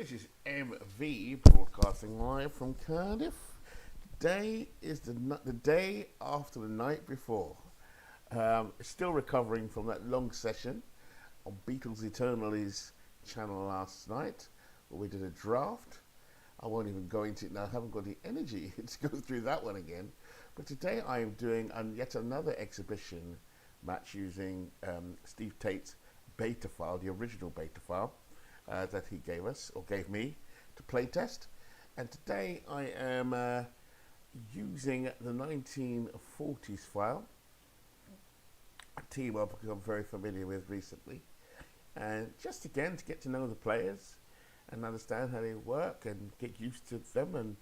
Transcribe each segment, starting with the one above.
This is MV broadcasting live from Cardiff. Today is the day after the night before. Still recovering from that long session on Beatles Eternally's channel last night, where we did a draft. I won't even go into it now. I haven't got the energy to go through that one again. But today I am doing yet another exhibition match using Steve Tate's beta file, the original beta file that he gave us, or gave me, to play test. And today I am using the 1940s file, a team I've become very familiar with recently. And just again to get to know the players and understand how they work and get used to them. And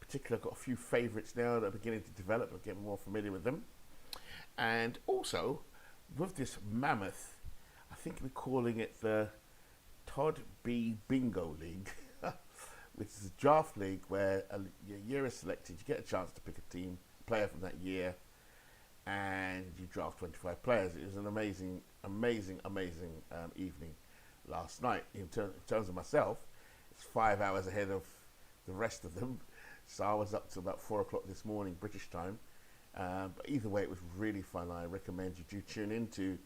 particularly I've got a few favourites now that are beginning to develop and get more familiar with them. And also, with this mammoth, I think we're calling it the Todd B Bingo League, which is a draft league where your year is selected, you get a chance to pick a team, player from that year, and you draft 25 players. It was an amazing evening last night. In terms of myself, it's 5 hours ahead of the rest of them, so I was up to about 4 o'clock this morning, British time. But either way, it was really fun. I recommend you do tune into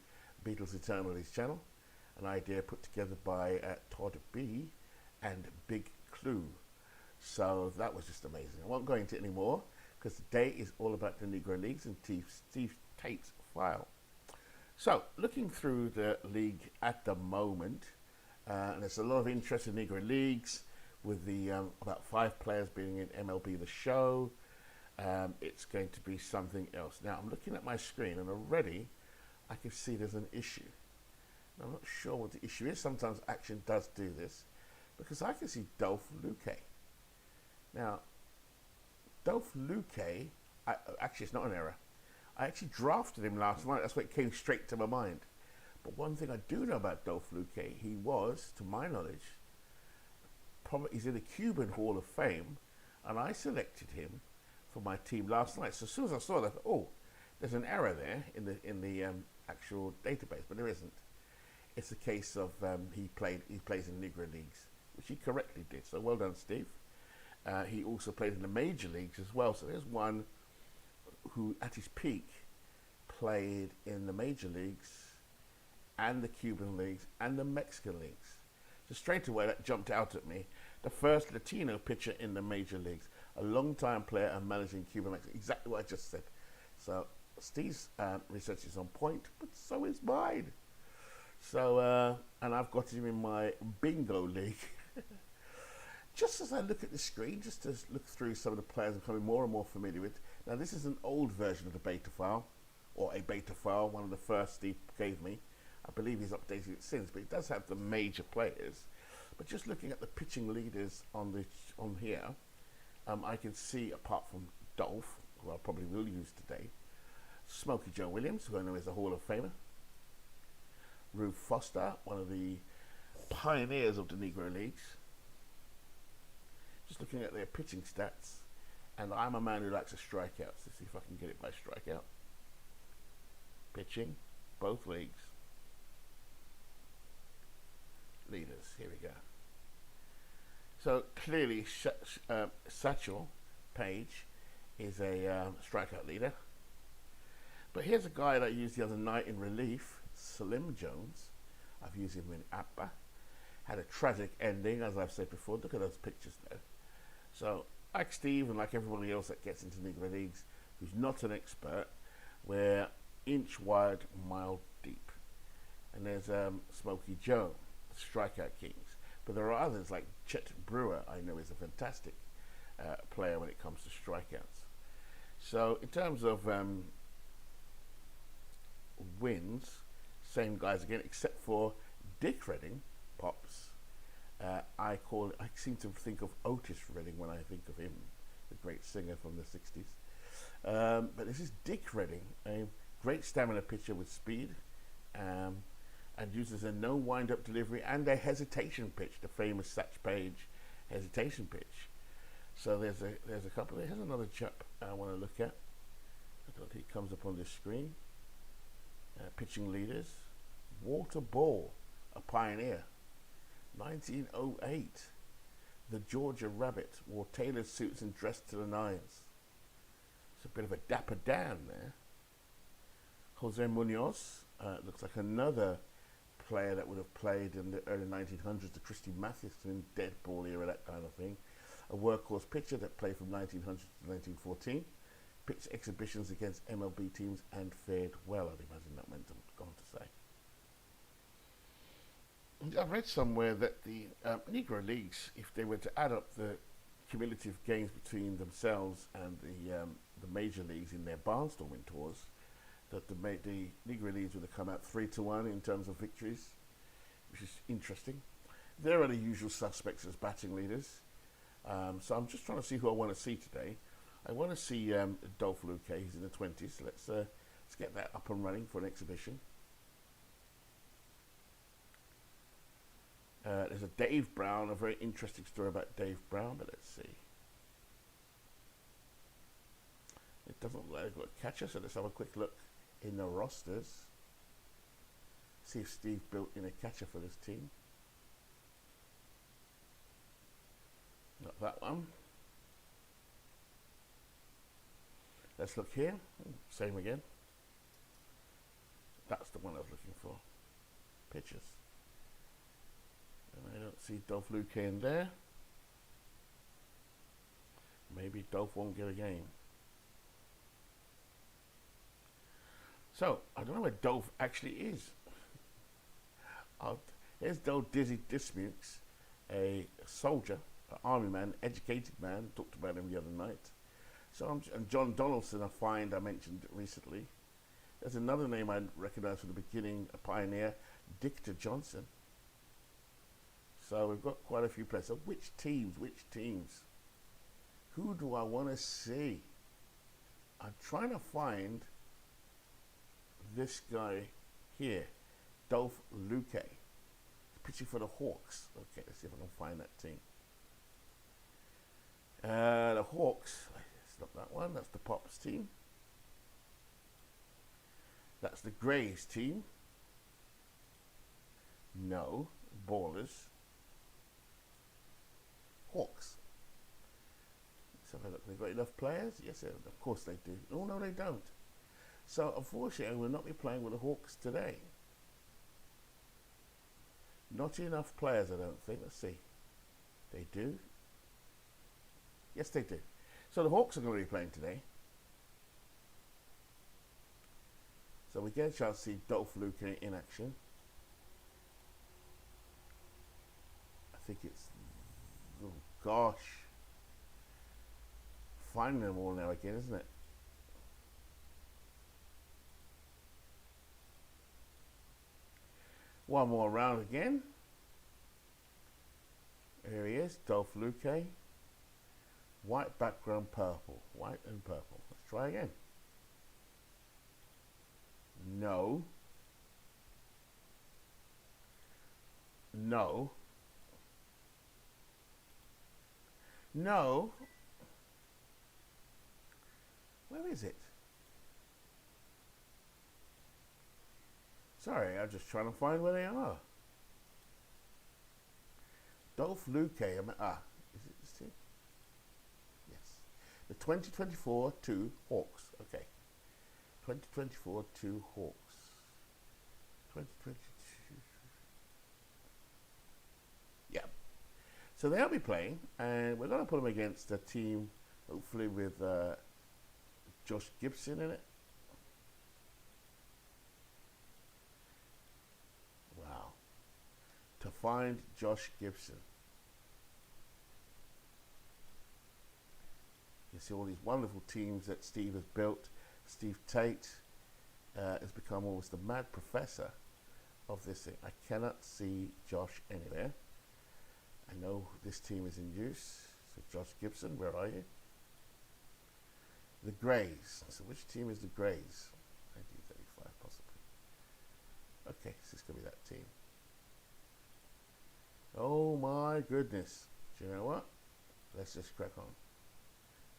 Beatles Eternally's channel, an idea put together by Todd B and Big Clue. So that was just amazing. I won't go into it anymore because today is all about the Negro Leagues and Steve Tate's file. So looking through the league at the moment, and there's a lot of interest in Negro Leagues with the about 5 players being in MLB The Show. It's going to be something else. Now I'm looking at my screen and already I can see there's an issue. I'm not sure what the issue is. Sometimes Action does do this because I can see Dolph Luque. Now, Dolph Luque, actually it's not an error. I actually drafted him last night. That's why it came straight to my mind. But one thing I do know about Dolph Luque, he was, to my knowledge, he's in the Cuban Hall of Fame, and I selected him for my team last night. So as soon as I saw that, oh, there's an error there in the actual database, but there isn't. It's a case of he plays in Negro Leagues, which he correctly did. So well done, Steve. He also played in the major leagues as well. So there's one who, at his peak, played in the major leagues and the Cuban leagues and the Mexican leagues. So straight away that jumped out at me. The first Latino pitcher in the major leagues, a long-time player and managing Cuban Mexico. Exactly what I just said. So Steve's research is on point, but so is mine. So, and I've got him in my bingo league. Just as I look at the screen, just to look through some of the players I'm becoming more and more familiar with. Now, this is an old version of the beta file, or a beta file, one of the first Steve gave me. I believe he's updated it since, but it does have the major players. But just looking at the pitching leaders on here, I can see, apart from Dolph, who I probably will use today, Smokey Joe Williams, who I know is a Hall of Famer, Rube Foster, one of the pioneers of the Negro Leagues. Just looking at their pitching stats, and I'm a man who likes a strikeout, so see if I can get it by strikeout. Pitching, both leagues. Leaders, here we go. So clearly Satchel Paige is a strikeout leader. But here's a guy that I used the other night in relief, Slim Jones. I've used him in APBA. Had a tragic ending, as I've said before. Look at those pictures there. So, like Steve and like everybody else that gets into Negro Leagues, who's not an expert, we're inch wide, mile deep. And there's Smokey Joe, strikeout kings. But there are others like Chet Brewer, I know is a fantastic player when it comes to strikeouts. So, in terms of wins, same guys again, except for Dick Redding, Pops. I seem to think of Otis Redding when I think of him, the great singer from the 60s. But this is Dick Redding, a great stamina pitcher with speed, and uses a no wind-up delivery and a hesitation pitch, the famous Satch Paige hesitation pitch. So there's a couple. There's another chap I want to look at. I don't think it comes up on this screen. Pitching leaders, Walter Ball, a pioneer, 1908. The Georgia Rabbit wore tailored suits and dressed to the nines. It's a bit of a dapper Dan there. Jose Munoz looks like another player that would have played in the early 1900s, the Christy Mathewson dead ball era, that kind of thing. A workhorse pitcher that played from 1900 to 1914. Pitched exhibitions against MLB teams and fared well. I'd imagine that meant on to say. I read somewhere that the Negro Leagues, if they were to add up the cumulative games between themselves and the major leagues in their barnstorming tours, that the Negro Leagues would have come out 3-1 in terms of victories, which is interesting. There are the usual suspects as batting leaders. So I'm just trying to see who I want to see today. I want to see Dolph Luque. He's in the 20s. So let's get that up and running for an exhibition. There's a Dave Brown, a very interesting story about Dave Brown, but let's see. It doesn't look like they've got a catcher, so let's have a quick look in the rosters. See if Steve built in a catcher for this team. Not that one. Let's look here. Same again. That's the one I was looking for. Pitchers. And I don't see Dolph Luque in there. Maybe Dolph won't get a game. So, I don't know where Dolph actually is. Here's Dolph Dizzy Dismukes, a soldier, an army man, educated man. Talked about him the other night. So, and John Donaldson, I mentioned recently. There's another name I recognise from the beginning, a pioneer, Dictor Johnson. So we've got quite a few players. So which teams? Who do I want to see? I'm trying to find this guy here, Dolph Luque. He's pitching for the Hawks. Okay, let's see if I can find that team. The Hawks, it's not that one, that's the Pops team. That's the Grays team. No, Ballers. Hawks. Let's have a look. They've got enough players? Yes, of course they do. Oh, no, they don't. So, unfortunately, I will not be playing with the Hawks today. Not enough players, I don't think. Let's see. They do? Yes, they do. So, the Hawks are going to be playing today. So, we get a chance to see Dolph Luque in action. I think it's... Oh, gosh. Finding them all now again, isn't it? One more round again. Here he is, Dolph Luque. White background, purple. White and purple. Let's try again. No. No. No. Where is it? Sorry, I'm just trying to find where they are. Dolph Luque. Is it this team? Yes. The 2024 2 Hawks. Okay. 2024 2 Hawks. 2022. Yeah. So they'll be playing, and we're going to put them against a team, hopefully with Josh Gibson in it. Wow. To find Josh Gibson. You see all these wonderful teams that Steve has built. Steve Tate has become almost the mad professor of this thing. I cannot see Josh anywhere. I know this team is in use. So Josh Gibson, where are you? The Grays. So which team is the Grays? 1935 possibly. Okay, so it's going to be that team. Oh my goodness. Do you know what? Let's just crack on.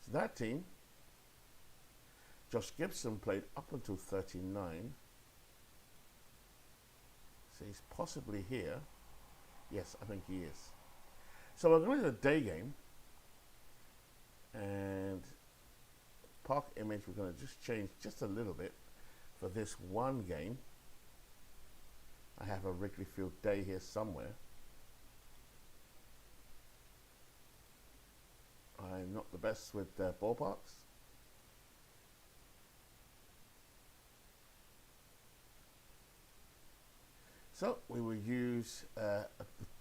So that team, Josh Gibson played up until 39. So he's possibly here. Yes, I think he is. So we're going to the day game, and park image we're going to just change just a little bit for this one game. I have a Wrigley Field day here somewhere. I'm not the best with ballparks. So we will use a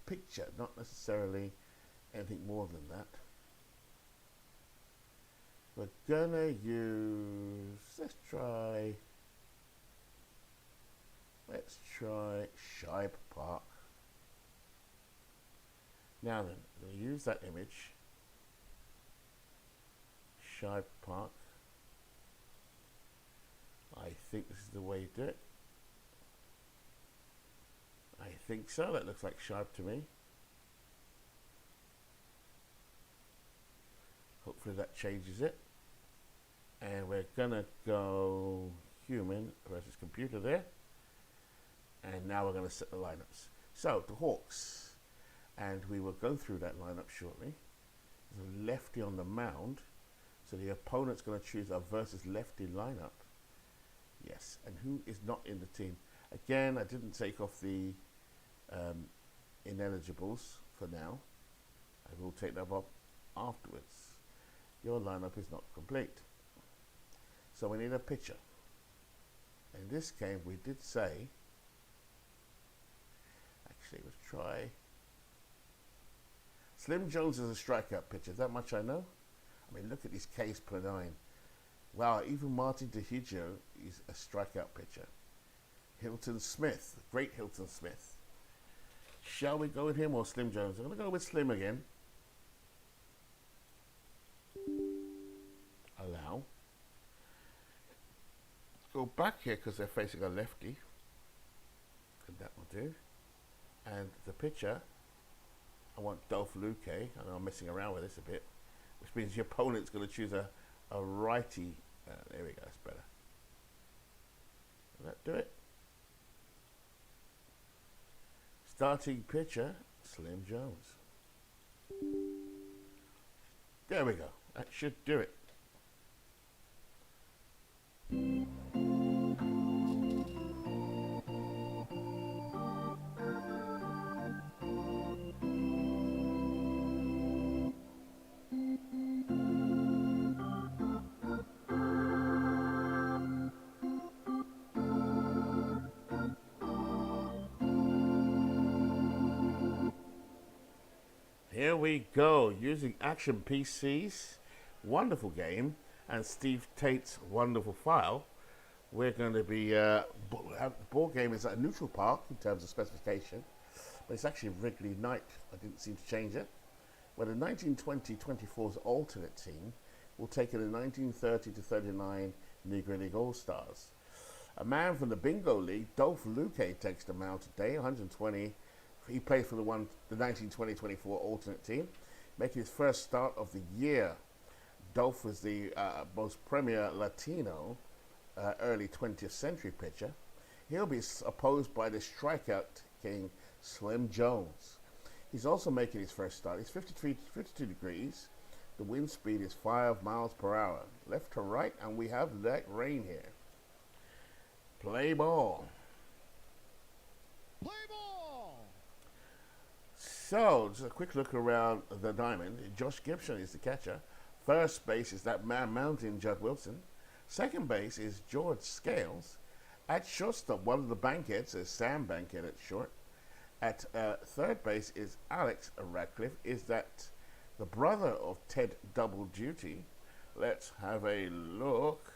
picture, not necessarily anything more than that. We're gonna use, let's try Shibe Park. Now then, we'll use that image, Shibe Park. I think this is the way you do it. I think so, that looks like Shibe to me. Hopefully that changes it. And we're gonna go human versus computer there. And now we're gonna set the lineups. So the Hawks, and we will go through that lineup shortly. There's a lefty on the mound, so the opponent's gonna choose a versus lefty lineup. Yes, and who is not in the team? Again, I didn't take off the ineligibles for now. I will take them up afterwards. Your lineup is not complete. So we need a pitcher. In this game, we did say, actually, let's try. Slim Jones is a strikeout pitcher. That much I know. I mean, look at these Ks per 9. Wow, even Martin DeHiggio is a strikeout pitcher. Hilton Smith, great Hilton Smith. Shall we go with him or Slim Jones? I'm going to go with Slim again. Allow. Go back here because they're facing a lefty. And that will do. And the pitcher, I want Dolph Luque. I know I'm messing around with this a bit, which means your opponent's going to choose a righty. There we go, that's better. Will that do it? Starting pitcher, Slim Jones. There we go. That should do it. Here we go, using Action PC's wonderful game and Steve Tate's wonderful file. We're going to be, the ball game is at a neutral park in terms of specification, but it's actually Wrigley Night. I didn't seem to change it. Where the 1920-24's alternate team will take in the 1930-39 Negro League All-Stars. A man from the Bingo League, Dolph Luque, takes the mound today, 120. He played for the 1920-24 alternate team, making his first start of the year. Dolph was the most premier Latino early 20th century pitcher. He'll be opposed by the strikeout king Slim Jones. He's also making his first start. He's 52 degrees. The wind speed is 5 miles per hour. Left to right, and we have that rain here. Play ball. Play ball! So, just a quick look around the diamond. Josh Gibson is the catcher. First base is that man mountain, Judd Wilson. Second base is George Scales. At shortstop, one of the Bankheads is Sam Bankhead at short. At third base is Alex Radcliffe. Is that the brother of Ted Double Duty? Let's have a look.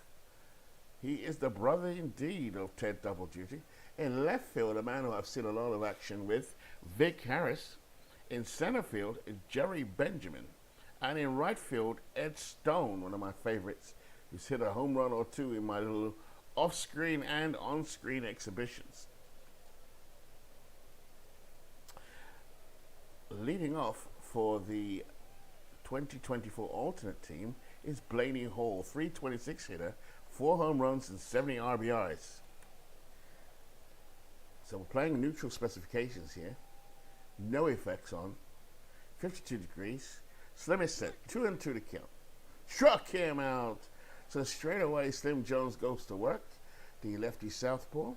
He is the brother indeed of Ted Double Duty. In left field, a man who I've seen a lot of action with, Vic Harris. In center field, Jerry Benjamin. And in right field, Ed Stone, one of my favorites, who's hit a home run or two in my little off-screen and on-screen exhibitions. Leading off for the 2024 alternate team is Blaney Hall, 326 hitter, 4 home runs and 70 RBIs. So we're playing neutral specifications here. No effects on. 52 degrees. Slim is set, 2-2 to count. Struck him out. So straight away, Slim Jones goes to work. The lefty southpaw.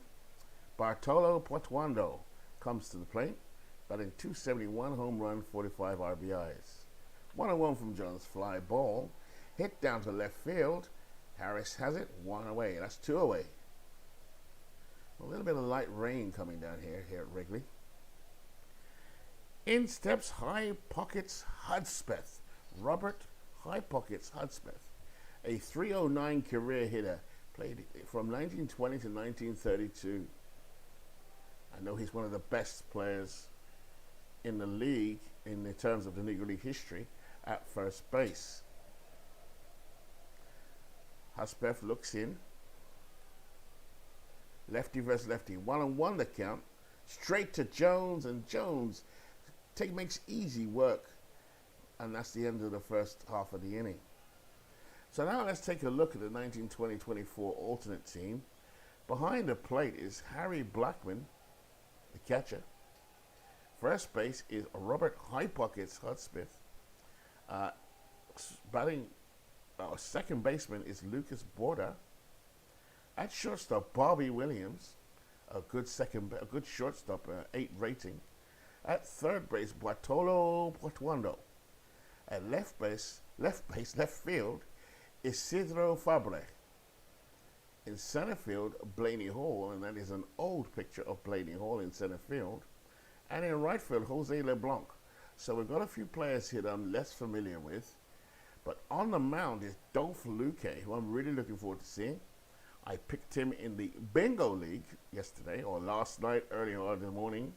Bartolo Portuondo comes to the plate, batting .271, home run, 45 RBIs. 1-1 from Jones, fly ball, hit down to left field. Harris has it, 1 away. That's 2 away. A little bit of light rain coming down here at Wrigley. In steps High Pockets Hudspeth. Robert High Pockets Hudspeth, a .309 career hitter, played from 1920 to 1932. I know he's one of the best players in the league in the terms of the Negro League history at first base. Hudspeth looks in. Lefty versus lefty. 1-1 the count. Straight to Jones, and Jones makes easy work. And that's the end of the first half of the inning. So now let's take a look at the 1920-24 alternate team. Behind the plate is Harry Blackman, the catcher. First base is Robert High Pockets Hudspeth. Second baseman is Lucas Borda. At shortstop, Bobby Williams, a good shortstop, 8 rating. At third base, Bartolo Portuondo. At left field, Isidro Fabre. In center field, Blaney Hall, and that is an old picture of Blaney Hall in center field. And in right field, Jose LeBlanc. So we've got a few players here that I'm less familiar with. But on the mound is Dolph Luque, who I'm really looking forward to seeing. I picked him in the Bingo League yesterday, or last night, early on in the morning,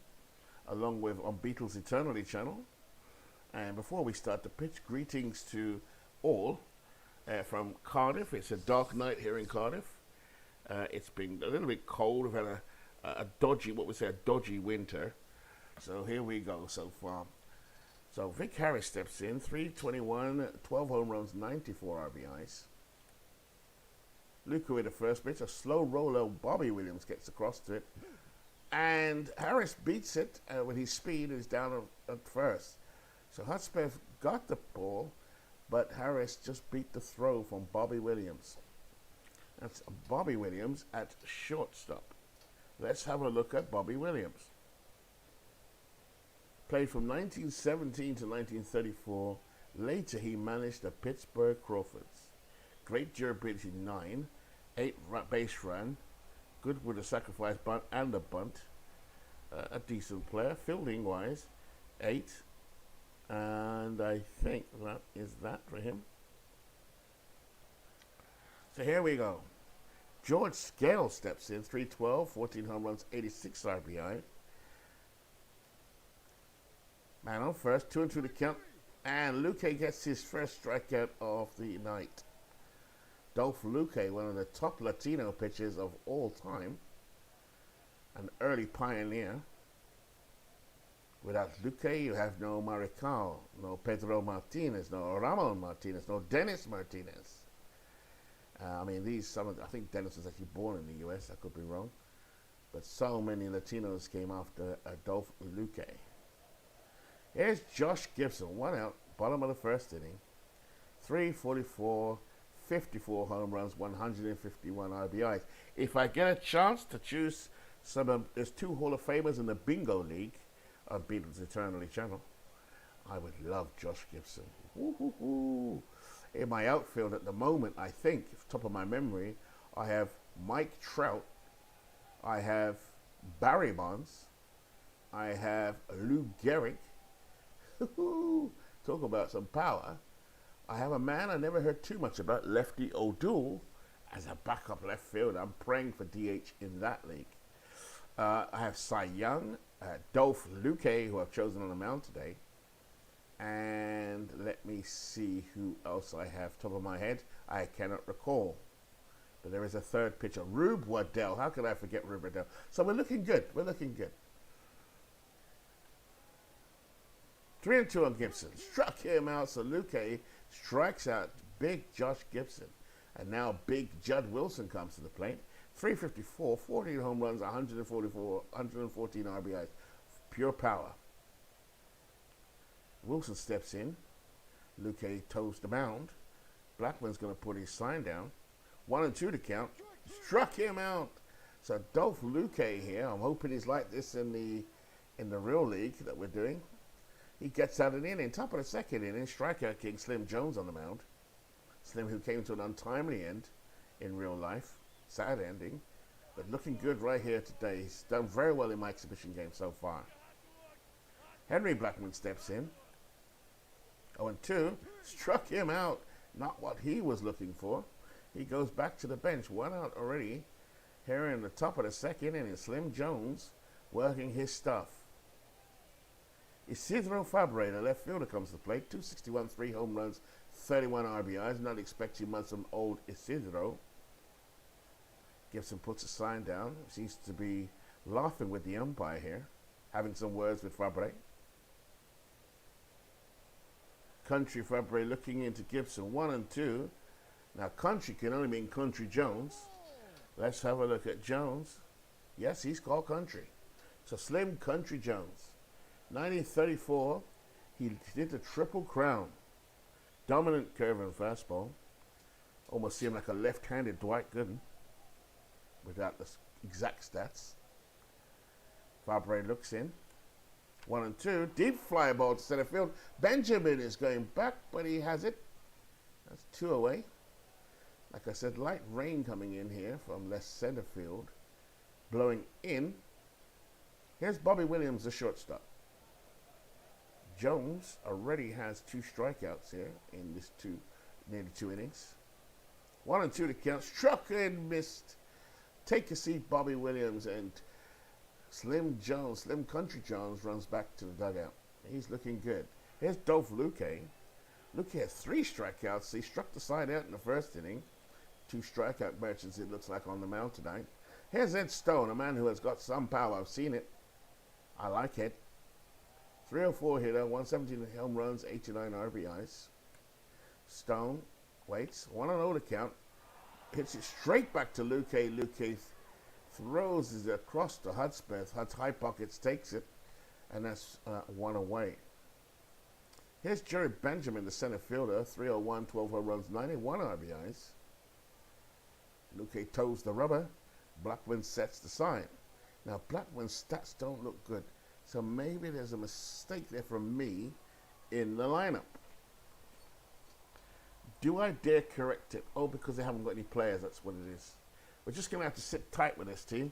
along with on Beatles Eternally channel. And before we start the pitch, greetings to all from Cardiff. It's a dark night here in Cardiff. It's been a little bit cold. We've had a dodgy winter. So here we go so far. So Vic Harris steps in, 321, 12 home runs, 94 RBIs. Luque with the first pitch, a slow roller. Bobby Williams gets across to it. And Harris beats it with his speed. Is down at first. So Hudspeth got the ball, but Harris just beat the throw from Bobby Williams. That's Bobby Williams at shortstop. Let's have a look at Bobby Williams. Played from 1917 to 1934. Later, he managed the Pittsburgh Crawfords. Great durability 9, 8 base run, good with the sacrifice bunt and the bunt. A decent player, fielding wise, 8. And I think that is that for him. So here we go. George Scale steps in, 312, 14 home runs, 86 RBI. Man on first, 2-2 to count. And Luque gets his first strikeout of the night. Dolph Luque, one of the top Latino pitchers of all time. An early pioneer. Without Luque, you have no Marical, no Pedro Martinez, no Ramon Martinez, no Dennis Martinez. I think Dennis was actually born in the U.S., I could be wrong. But so many Latinos came after Dolph Luque. Here's Josh Gibson, 1 out, bottom of the first inning. 344, 54 home runs, 151 RBIs. If I get a chance to choose there's 2 Hall of Famers in the Bingo League on Beatles Eternally channel, I would love Josh Gibson. Woo-hoo-hoo. In my outfield at the moment, I think, off the top of my memory, I have Mike Trout, I have Barry Bonds, I have Lou Gehrig. Talk about some power. I have a man I never heard too much about, Lefty O'Doul, as a backup left field. I'm praying for DH in that league. I have Cy Young, Dolph Luque, who I've chosen on the mound today. And let me see who else I have. Top of my head, I cannot recall. But there is a third pitcher, Rube Waddell. How could I forget Rube Waddell? So we're looking good. 3-2 on Gibson. Struck him out, so Luque strikes out big Josh Gibson. And now big Judd Wilson comes to the plate. 354, 14 home runs, 114 RBIs. Pure power. Wilson steps in. Luque toes the mound. Blackman's going to put his sign down. 1-2 to count. Struck him out. So Dolph Luque here. I'm hoping he's like this in the real league that we're doing. He gets out an inning. Top of the second inning. Strikeout king Slim Jones on the mound. Slim, who came to an untimely end in real life. Sad ending. But looking good right here today. He's done very well in my exhibition game so far. Henry Blackman steps in. 0-2. Struck him out. Not what he was looking for. He goes back to the bench. 1 out already. Here in the top of the second inning, Slim Jones working his stuff. Isidro Fabre, the left fielder, comes to the plate. 261, 3 home runs, 31 RBIs. Not expecting much from old Isidro. Gibson puts a sign down. Seems to be laughing with the umpire here. Having some words with Fabre. Country Fabre looking into Gibson. 1-2. Now, Country can only mean Country Jones. Let's have a look at Jones. Yes, he's called Country. So Slim Country Jones. 1934, he did the Triple Crown. Dominant curve and fastball. Almost seemed like a left-handed Dwight Gooden. Without the exact stats. Fabre looks in. 1-2. Deep fly ball to center field. Benjamin is going back, but he has it. That's 2 away. Like I said, light rain coming in here from left center field. Blowing in. Here's Bobby Williams, the shortstop. Jones already has 2 strikeouts here in this nearly 2 innings. 1-2 to count. Struck and missed. Take a seat, Bobby Williams, and Slim Country Jones runs back to the dugout. He's looking good. Here's Dolph Luque. Luque has 3 strikeouts. He struck the side out in the first inning. 2 strikeout merchants, it looks like, on the mound tonight. Here's Ed Stone, a man who has got some power. I've seen it. I like it. 304 hitter, 117 home runs, 89 RBIs. Stone waits. 1-0 to count. Hits it straight back to Luque. Luque throws it across to Hudspeth. Hud's high pockets takes it, and that's 1 away. Here's Jerry Benjamin, the center fielder. 301, 12 home runs, 91 RBIs. Luque toes the rubber. Blackman sets the sign. Now, Blackman's stats don't look good, so maybe there's a mistake there from me in the lineup. Do I dare correct it? Oh, because they haven't got any players, that's what it is. We're just going to have to sit tight with this team.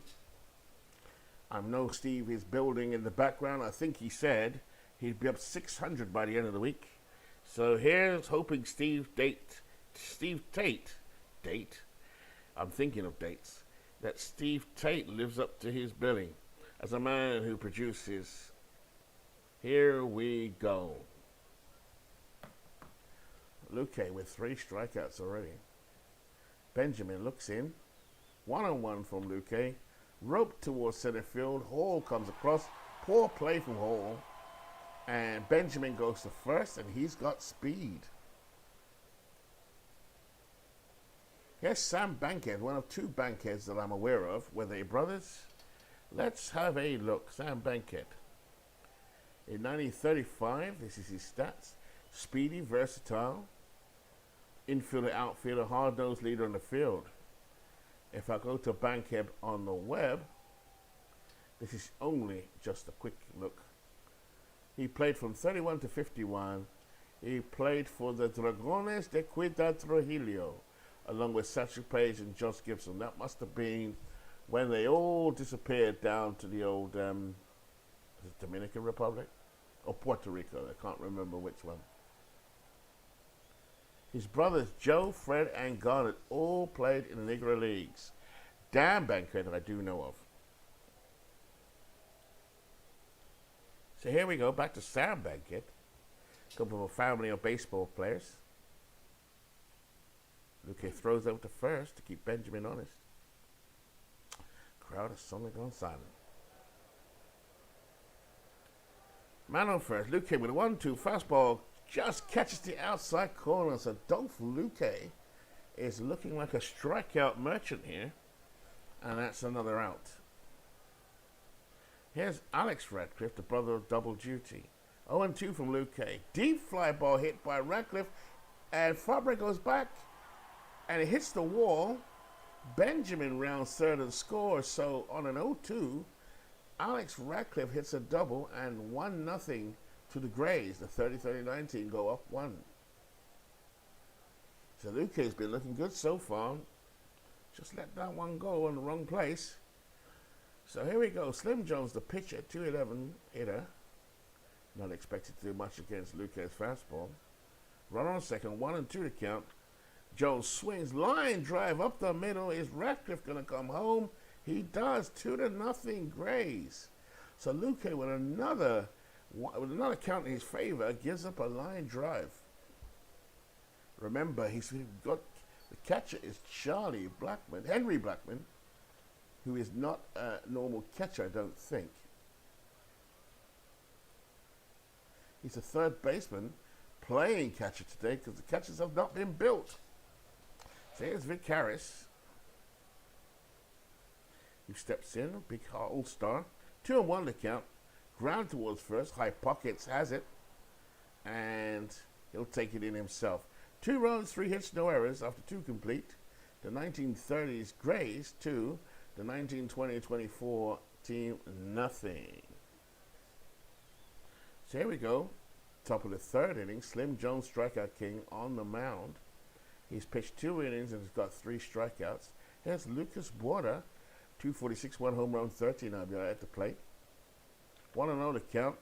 I know Steve is building in the background. I think he said he'd be up 600 by the end of the week. So here's hoping Steve Tate, I'm thinking of dates, that Steve Tate lives up to his billing as a man who produces. Here we go. Luque with 3 strikeouts already. Benjamin looks in. 1-on-1 from Luque. Rope towards center field. Hall comes across. Poor play from Hall. And Benjamin goes to first, and he's got speed. Here's Sam Bankhead, one of 2 Bankheads that I'm aware of. Were they brothers? Let's have a look. Sam Bankhead. In 1935, this is his stats. Speedy, versatile. Infielder, outfielder, hard-nosed leader on the field. If I go to Bankhead on the web, this is only just a quick look. He played from 31 to 51. He played for the Dragones de Ciudad Trujillo, along with Satchel Paige and Josh Gibson. That must have been when they all disappeared down to the old Dominican Republic or Puerto Rico. I can't remember which one. His brothers Joe, Fred, and Garnet all played in the Negro Leagues. Dan Bankhead that I do know of. So here we go, back to Sam Bankhead. Come from a family of baseball players. Luque throws over to first to keep Benjamin honest. Crowd has suddenly gone silent. Man on first, Luque with a 1-2 fastball just catches the outside corner. So Dolph Luque is looking like a strikeout merchant here. And that's another out. Here's Alex Radcliffe, the brother of Double Duty. 0-2 from Luque. Deep fly ball hit by Ratcliffe, and Fabre goes back, and it hits the wall. Benjamin rounds third and scores. So on an 0-2, Alex Ratcliffe hits a double, and 1-0 to the Greys. The 30-39 team go up 1. So Luque's been looking good so far. Just let that one go in the wrong place. So here we go. Slim Jones, the pitcher, 211 hitter. Not expected to do much against Luque's fastball. Run on second, 1-2 to count. Jones swings, line drive up the middle. Is Ratcliffe going to come home? He does. 2-0 Grays. So Luque with another count in his favor gives up a line drive. Remember, he's got the catcher is Henry Blackman, who is not a normal catcher, I don't think. He's a third baseman playing catcher today because the catchers have not been built. So here's Vic Harris, who steps in, big all-star. 2-1 to count. Ground towards first. High Pockets has it, and he'll take it in himself. 2 runs, 3 hits, no errors after 2 complete. The 1930s Grays 2, the 1920-24 team nothing. So here we go. Top of the third inning, Slim Jones, strikeout king, on the mound. He's pitched 2 innings and has got 3 strikeouts. Here's Lucas Borda, 246, 1 home run, 13 RBI at the plate. 1-0 to count.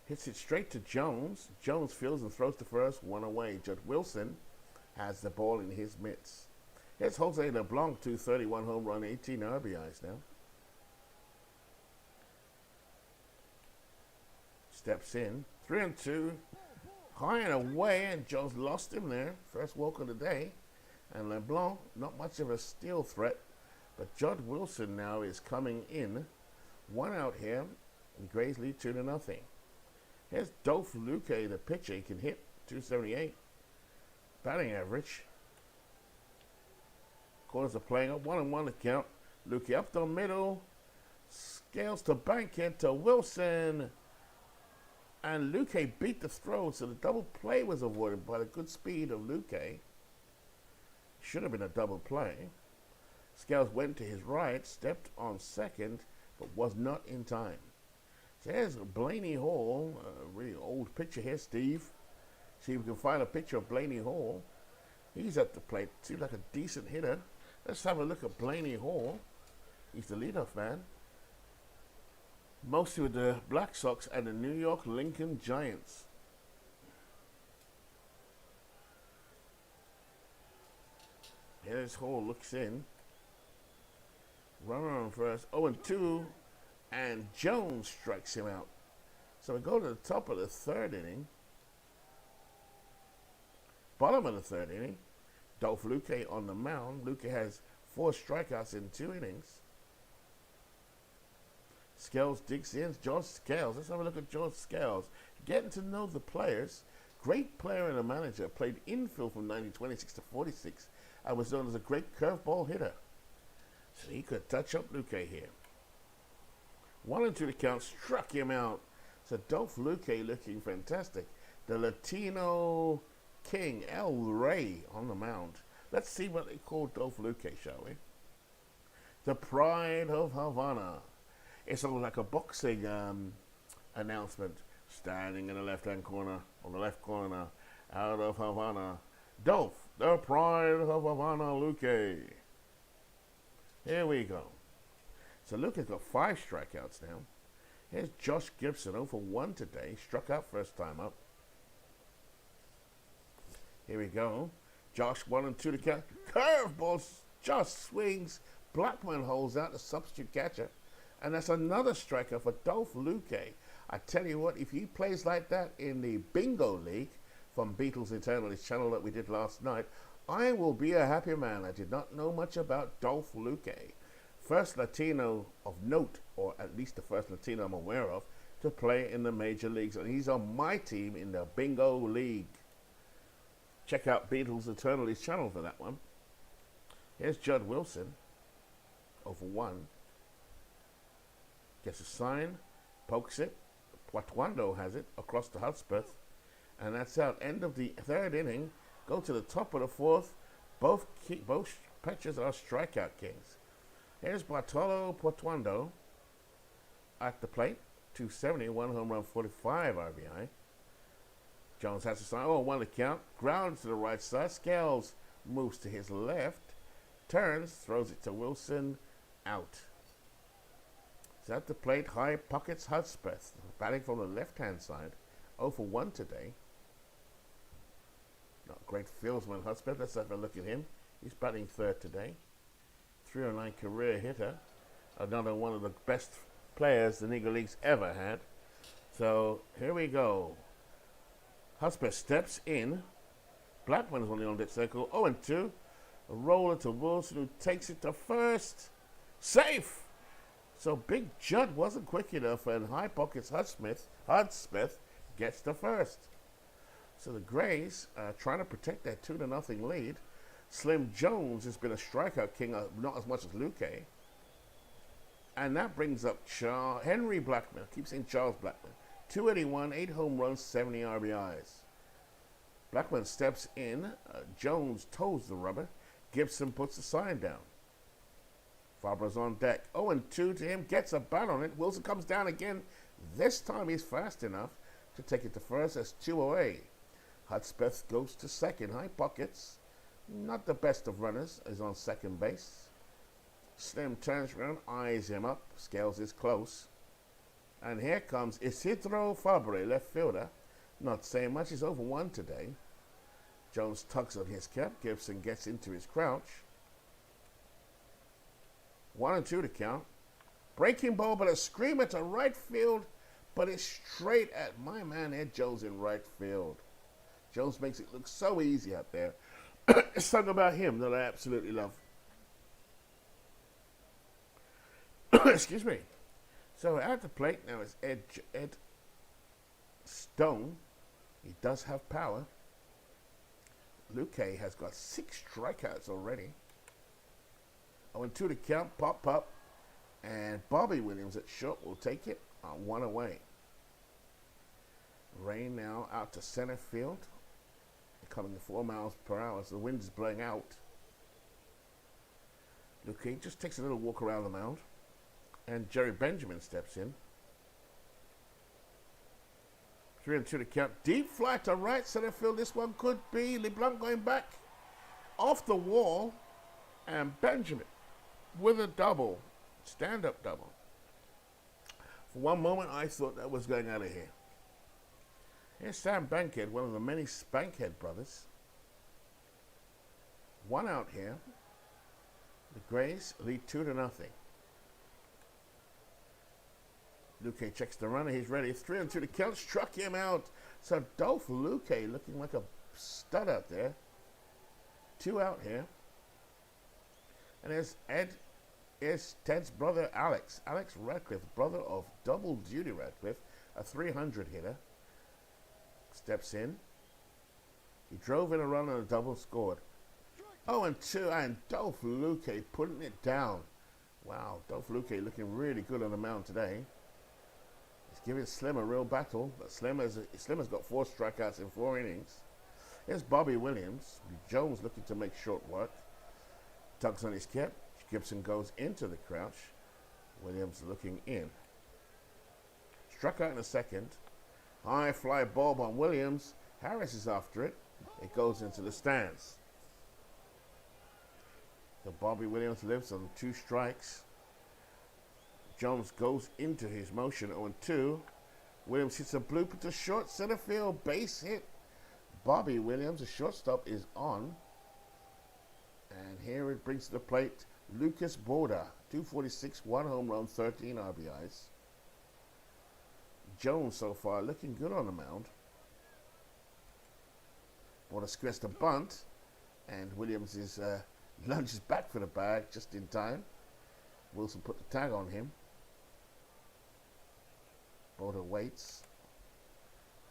Hits it straight to Jones. Jones fields and throws to first, 1 away. Judd Wilson has the ball in his mitts. Here's Jose LeBlanc, 231 home run, 18 RBIs now. Steps in, 3-2, high and away, and Jones lost him there. First walk of the day. And LeBlanc, not much of a steal threat, but Judd Wilson now is coming in. 1 out here, and Grays lead 2-0. Here's Dolph Luque, the pitcher. He can hit 278. Batting average. Corners are playing up, 1-1 to count. Luque up the middle. Scales to Bankhead to Wilson. And Luque beat the throw, so the double play was avoided by the good speed of Luque. Should have been a double play. Scales went to his right, stepped on second, but was not in time. So here's Blaney Hall, a really old picture here, Steve. See if we can find a picture of Blaney Hall. He's at the plate. Seems like a decent hitter. Let's have a look at Blaney Hall. He's the leadoff man. Mostly with the Black Sox and the New York Lincoln Giants. Here's Hall, looks in. Runner on first, 0-2, and Jones strikes him out. So we go to the top of the third inning. Bottom of the third inning, Dolph Luque on the mound. Luque has 4 strikeouts in 2 innings. Scales digs in. George Scales. Let's have a look at George Scales. Getting to know the players. Great player and a manager. Played infield from 1926 to 46 and was known as a great curveball hitter. So he could touch up Luque here. 1-2 to count. Struck him out. So Dolph Luque looking fantastic. The Latino King, El Rey, on the mound. Let's see what they call Dolph Luque, shall we? The Pride of Havana. It's almost like a boxing announcement. Standing in the left-hand corner, on the left corner, out of Havana. Dolph, the Pride of Havana, Luque. Here we go. So Luque's got 5 strikeouts now. Here's Josh Gibson, 0 for 1 today. Struck out first time up. Here we go. Josh 1-2 to count. Curveball. Josh swings. Blackman holds out, the substitute catcher. And that's another striker for Dolph Luque. I tell you what, if he plays like that in the Bingo League from Beatles Eternal, his channel that we did last night, I will be a happy man. I did not know much about Dolph Luque. First Latino of note, or at least the first Latino I'm aware of, to play in the major leagues. And he's on my team in the Bingo League. Check out Beatles Eternal's channel for that one. Here's Judd Wilson, 0 for 1. Gets a sign, pokes it, Potuando has it across the Hudspeth, and that's out. End of the third inning. Go to the top of the fourth. Both pitchers are strikeout kings. Here's Bartolo Potuando at the plate. 270, one home run, 45 RBI. Jones has to sign. 0-1 to count. Grounds to the right side. Scales moves to his left. Turns, throws it to Wilson. Out. It's at the plate. High pockets Hudspeth. Batting from the left-hand side. 0-for-1 today. Not a great fieldsman Hudspeth. Let's have a look at him. He's batting third today. 309 career hitter. Another one of the best players the Negro League's ever had. So here we go. Hudspeth steps in. Blackman's on the on-deck circle. 0-2. A roller to Wilson, who takes it to first. Safe! So Big Judd wasn't quick enough, and high pockets Hudspeth gets to first. So the Grays trying to protect their 2-0 lead. Slim Jones has been a strikeout king, not as much as Luque. And that brings up Henry Blackman. I keep saying Charles Blackman. 281, 8 home runs, 70 RBIs. Blackman steps in. Jones toes the rubber. Gibson puts the sign down. Fabra's on deck. 0-2 to him. Gets a bat on it. Wilson comes down again. This time he's fast enough to take it to first. That's 2 away. Hudspeth goes to second. High pockets. Not the best of runners. Is on second base. Slim turns around. Eyes him up. Scales is close. And here comes Isidro Fabre, left fielder. Not saying much. He's 0-1 today. Jones tugs on his cap. Gibson gets into his crouch. 1-2 to count. Breaking ball, but a screamer to right field, but it's straight at my man Ed Jones in right field. Jones makes it look so easy out there. A song about him that I absolutely love. Excuse me. So at the plate now is Ed Stone. He does have power. Luque has got 6 strikeouts already. 0-2 to count. Pop. And Bobby Williams at short will take it on 1 away. Rain now out to center field. Coming at 4 miles per hour, so the wind is blowing out. Luque just takes a little walk around the mound. And Jerry Benjamin steps in. 3-2 to count. Deep fly to right center field. This one could be LeBlanc going back off the wall. And Benjamin with a double. Stand-up double. For one moment, I thought that was going out of here. Here's Sam Bankhead, one of the many Bankhead brothers. 1 out here. The Grays lead 2-0. Luque checks the runner. He's ready. 3-2 to count. Struck him out. So Dolph Luque looking like a stud out there. 2 out here. And there's Ted's brother Alex. Alex Radcliffe, brother of Double Duty Radcliffe, a 300 hitter. Steps in. He drove in a run and a double, scored. 0-2, and Dolph Luque putting it down. Wow, Dolph Luque looking really good on the mound today. He's giving Slim a real battle, but Slim has got 4 strikeouts in 4 innings. Here's Bobby Williams. Jones looking to make short work. Tugs on his cap. Gibson goes into the crouch. Williams looking in. Struck out in a second. High fly ball on Williams. Harris is after it. It goes into the stands. So Bobby Williams lives on 2 strikes. Jones goes into his motion 0-2. Williams hits a blooper to short center field. Base hit. Bobby Williams, the shortstop, is on. And here it brings to the plate Lucas Borda. 246, 1 home run, 13 RBIs. Jones so far looking good on the mound. Borda squares the bunt. And Williams is lunges back for the bag just in time. Wilson put the tag on him. Borda waits.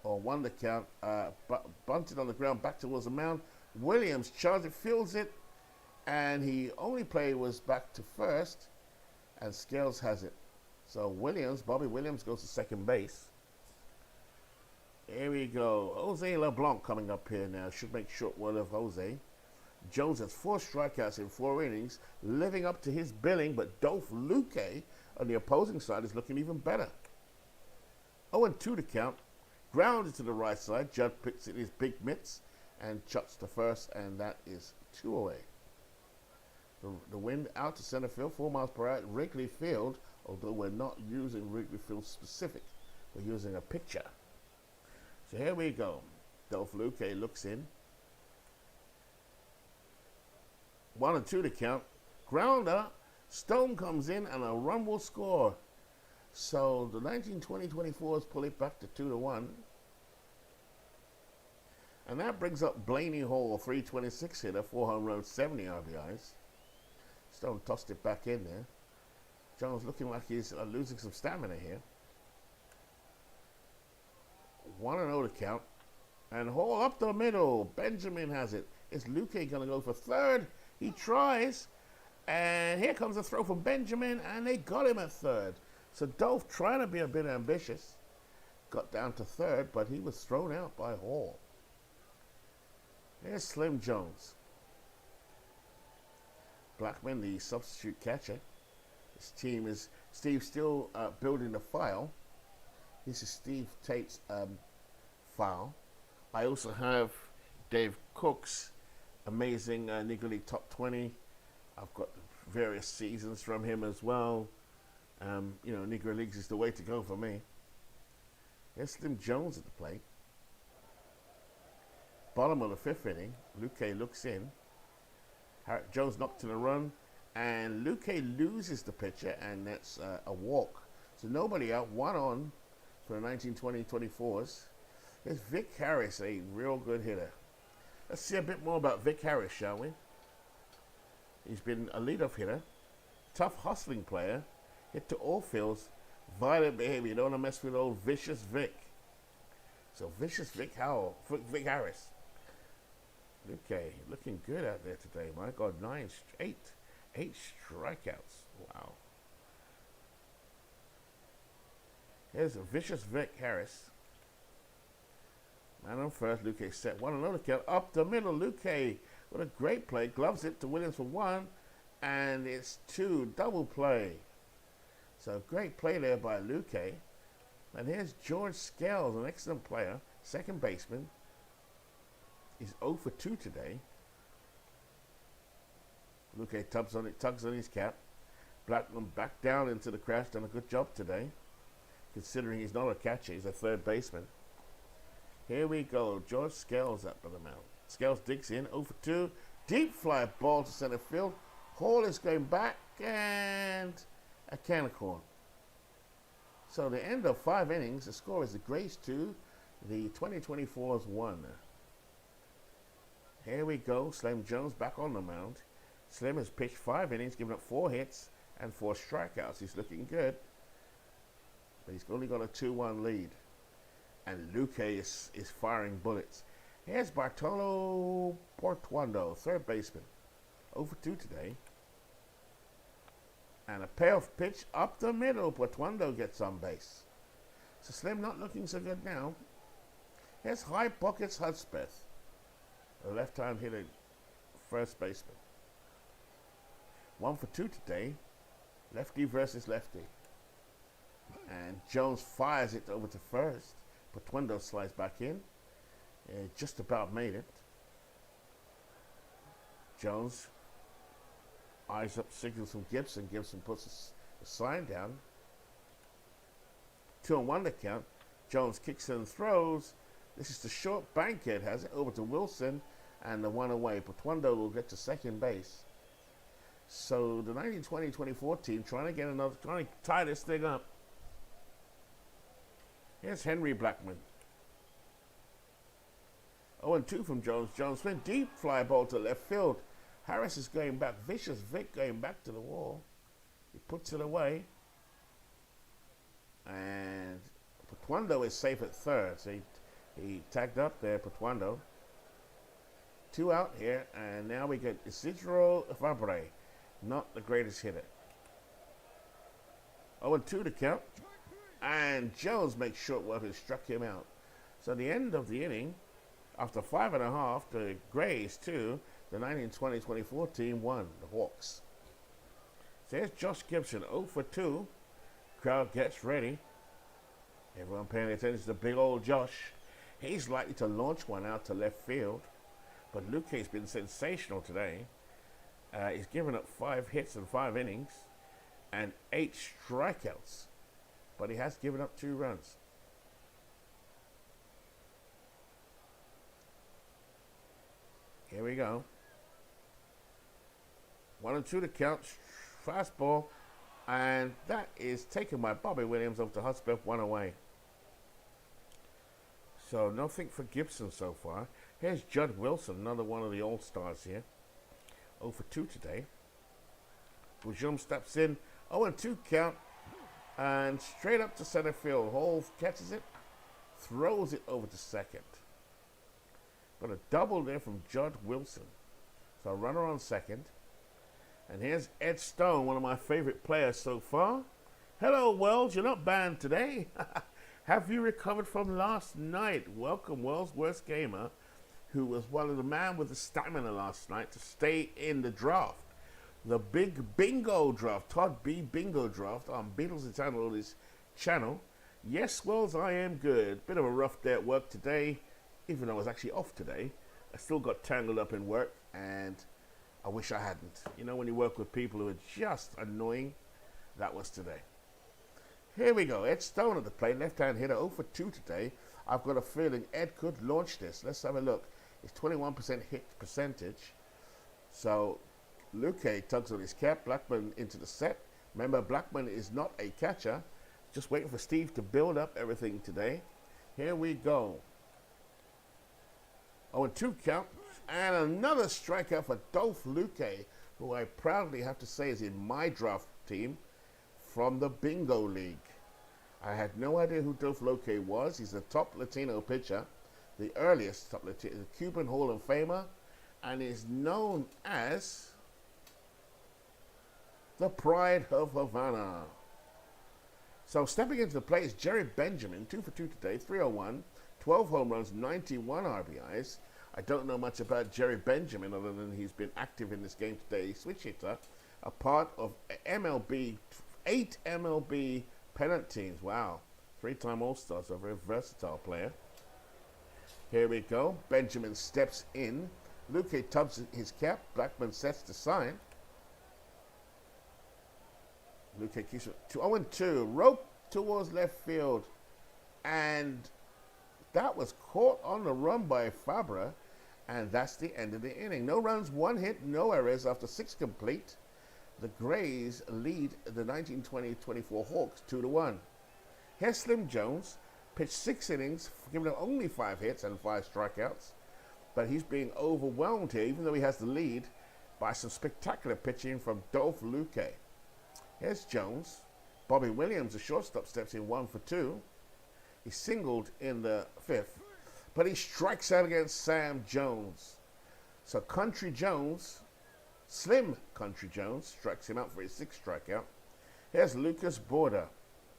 0-1 to count. Bunted on the ground back towards the mound. Williams charges it, fields it. And he only play was back to first. And Scales has it. So Bobby Williams goes to second base. Here we go. Jose LeBlanc coming up here now. Should make short work of Jose. Jones has 4 strikeouts in 4 innings, living up to his billing, but Dolph Luque on the opposing side is looking even better. 0-2 to count. Grounded to the right side. Judd picks it his big mitts and chucks to first, and that is 2 away. The wind out to center field, 4 miles per hour at Wrigley Field, although we're not using Wrigley Field specific. We're using a picture. So here we go. Dolph Luque looks in. 1-2 to count. Grounder. Stone comes in and a run will score. So the 19-20-24s pull it back to 2-1. And that brings up Blaney Hall, 326 hitter, 4 home runs, 70 RBIs. Stone tossed it back in there. Jones looking like he's losing some stamina here. 1-0 to count. And Hall up the middle. Benjamin has it. Is Luque going to go for third? He tries. And here comes a throw from Benjamin, and they got him at third. So Dolph, trying to be a bit ambitious, got down to third, but he was thrown out by Hall. There's Slim Jones. Blackman, the substitute catcher. His team is Steve still building the file. This is Steve Tate's file. I also have Dave Cook's amazing Negro League Top 20. I've got various seasons from him as well. Negro Leagues is the way to go for me. There's Slim Jones at the plate. Bottom of the 5th inning, Luque looks in. Jones knocked to the run, and Luque loses the pitcher, and that's a walk. So nobody out, 1 on for the 19-20-24s. There's Vic Harris, a real good hitter. Let's see a bit more about Vic Harris, shall we? He's been a leadoff hitter, tough hustling player, hit to all fields, violent behavior. You don't want to mess with old Vicious Vic. So Vicious Vic Harris. Okay, looking good out there today. My God, 8 strikeouts. Wow. Here's a Vicious Vic Harris. Man on first, Luque set 1-0 count. Up the middle, Luque with a great play. Gloves it to Williams for 1, and it's 2. Double play. So great play there by Luque. And here's George Scales, an excellent player, second baseman. He's 0 for 2 today. Luque tugs on his cap. Blackman back down into the crash. Done a good job today, considering he's not a catcher. He's a third baseman. Here we go. George Scales up on the mound. Scales digs in. 0 for 2. Deep fly ball to center field. Hall is going back, and a can of corn. So the end of 5 innings, the score is the Grays 2, the 2024's 1. Here we go. Slim Jones back on the mound. Slim has pitched 5 innings, given up 4 hits and 4 strikeouts. He's looking good, but he's only got a 2-1 lead. And Luque is firing bullets. Here's Bartolo Portuondo, third baseman. 0 for 2 today. And a payoff pitch up the middle. Portuondo gets on base. So Slim not looking so good now. Here's High Pockets Hudspeth, a left-hand hitter first baseman. 1 for 2 today. Lefty versus lefty. And Jones fires it over to first. Portuondo slides back in. Just about made it. Jones eyes up signals from Gibson. Gibson puts a sign down. 2-1 to count. Jones kicks and throws. This is the short Bankhead has it over to Wilson, and the 1 away. Portuondo will get to second base. So the 19-20-24 team trying to tie this thing up. Here's Henry Blackman. 0-2 from Jones. Jones went deep fly ball to left field. Harris is going back. Vicious Vic going back to the wall. He puts it away. And Portuondo is safe at third. So he tagged up there, Portuondo. 2 out here. And now we get Isidro Fabre. Not the greatest hitter. 0-2 to count. And Jones makes short work and struck him out. So the end of the inning, after 5.5, the Grays 2, the 1920-24 team won, the Hawks. So here's Josh Gibson, 0 for 2. Crowd gets ready. Everyone paying attention to big old Josh. He's likely to launch one out to left field. But Luque's been sensational today. He's given up 5 hits in 5 innings and 8 strikeouts. But he has given up 2 runs. Here we go. 1-2 to count. Fastball. And that is taken by Bobby Williams over to Hudspeth, 1 away. So nothing for Gibson so far. Here's Judd Wilson, another one of the All-Stars here. 0 for 2 today. Bujum steps in. 0-2 count. And straight up to center field. Hole catches it. Throws it over to second. But a double there from Judd Wilson. So a runner on second. And here's Ed Stone, one of my favorite players so far. Hello, Wells. You're not banned today. Have you recovered from last night? Welcome, Wells, worst gamer, who was one of the man with the stamina last night to stay in the draft. The big bingo draft, Todd B. Bingo draft on Beatles Eternal's channel. Yes, Wells, I am good. Bit of a rough day at work today, even though I was actually off today. I still got tangled up in work, and I wish I hadn't. You know, when you work with people who are just annoying, that was today. Here we go. Ed Stone at the plate, left-hand hitter, 0 for 2 today. I've got a feeling Ed could launch this. Let's have a look. It's 21% hit percentage. So Luque tugs on his cap. Blackman into the set. Remember, Blackman is not a catcher. Just waiting for Steve to build up everything today. Here we go. 0-2 count. And another strikeout for Dolph Luque, who I proudly have to say is in my draft team from the Bingo League. I had no idea who Dolph Luque was. He's the top Latino pitcher, the earliest top Latino, the Cuban Hall of Famer, and is known as the Pride of Havana. So stepping into the plate is Jerry Benjamin, 2 for 2 today, 301, 12 home runs, 91 RBIs. I don't know much about Jerry Benjamin other than he's been active in this game today. Switch hitter, a part of MLB, 8 MLB pennant teams. Wow. 3-time All-Star, so a very versatile player. Here we go. Benjamin steps in. Luque tubs his cap. Blackman sets the sign. Luque keeps it 0-2. Rope towards left field. And that was caught on the run by Fabra, and that's the end of the inning. No runs, 1 hit, no errors after 6 complete. The Grays lead the 1920-24 Hawks 2-1. Here's Slim Jones, pitched 6 innings, giving up only 5 hits and 5 strikeouts, but he's being overwhelmed here, even though he has the lead, by some spectacular pitching from Dolph Luque. Here's Jones. Bobby Williams, the shortstop, steps in 1 for 2. He singled in the 5th, but he strikes out against Sam Jones. So Country Jones, Slim Country Jones, strikes him out for his 6th strikeout. Here's Lucas Borda,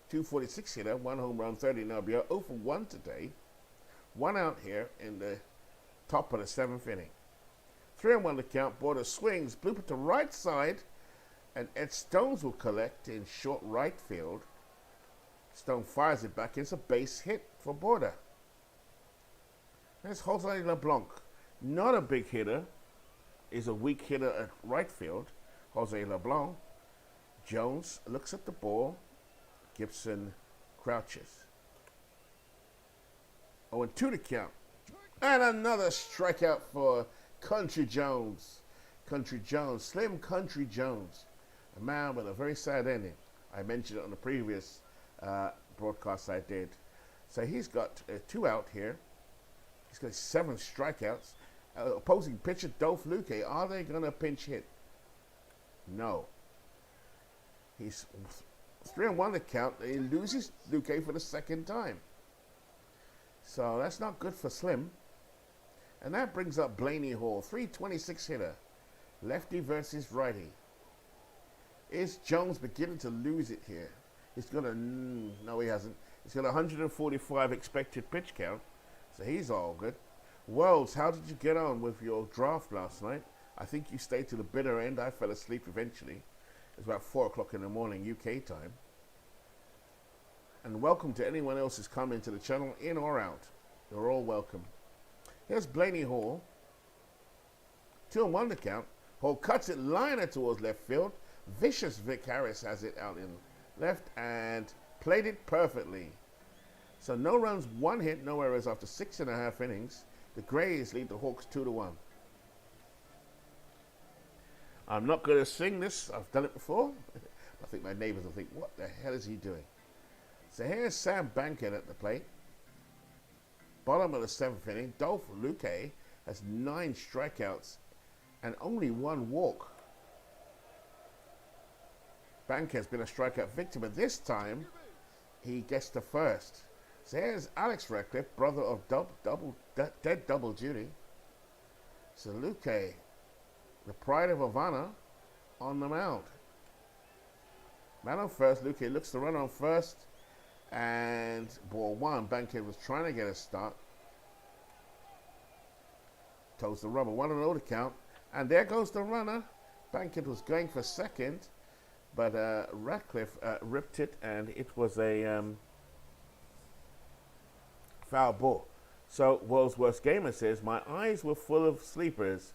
246 hitter, 1 home run, 30 RBI, 0 for 1 today. 1 out here in the top of the 7th inning. 3-1 to count. Borda swings, blooper to right side, and Ed Stones will collect in short right field. Stone fires it back. It's a base hit for Borda. There's Jose LeBlanc. Not a big hitter. Is a weak hitter at right field. Jose LeBlanc. Jones looks at the ball. Gibson crouches. 0-2 to count. And another strikeout for Country Jones. Country Jones. Slim Country Jones. A man with a very sad ending. I mentioned it on the previous broadcast I did. So he's got 2 out here. He's got 7 strikeouts. Opposing pitcher Dolph Luque. Are they going to pinch hit? No. He's 3-1 to count. He loses Luque for the 2nd time. So that's not good for Slim. And that brings up Blaney Hall, 326 hitter. Lefty versus righty. Is Jones beginning to lose it here? He's got a, no he hasn't. He's got 145 expected pitch count. So he's all good. Wells, how did you get on with your draft last night? I think you stayed to the bitter end. I fell asleep eventually. It was about 4 o'clock in the morning, UK time. And welcome to anyone else who's come into the channel, in or out. You're all welcome. Here's Blaney Hall. 2-1 the count. Hall cuts it liner towards left field. Vicious Vic Harris has it out in left and played it perfectly. So no runs, 1 hit, no errors after 6.5 innings. The Grays lead the Hawks 2-1. I'm not going to sing this. I've done it before. I think my neighbors will think, what the hell is he doing? So here's Sam Bankhead at the plate. Bottom of the 7th inning. Dolph Luque has 9 strikeouts and only 1 walk. Bankhead's been a strikeout victim, but this time he gets to first. So here's Alex Radcliffe, brother of Dead Double Judy. So Luque, the pride of Havana, on the mound. Man on first, Luque looks to run on first, and ball 1. Bankhead was trying to get a start. Toes the rubber, 1-0 to count, and there goes the runner. Bankhead was going for second, but Radcliffe ripped it, and it was a foul ball. So World's Worst Gamer says, my eyes were full of sleepers,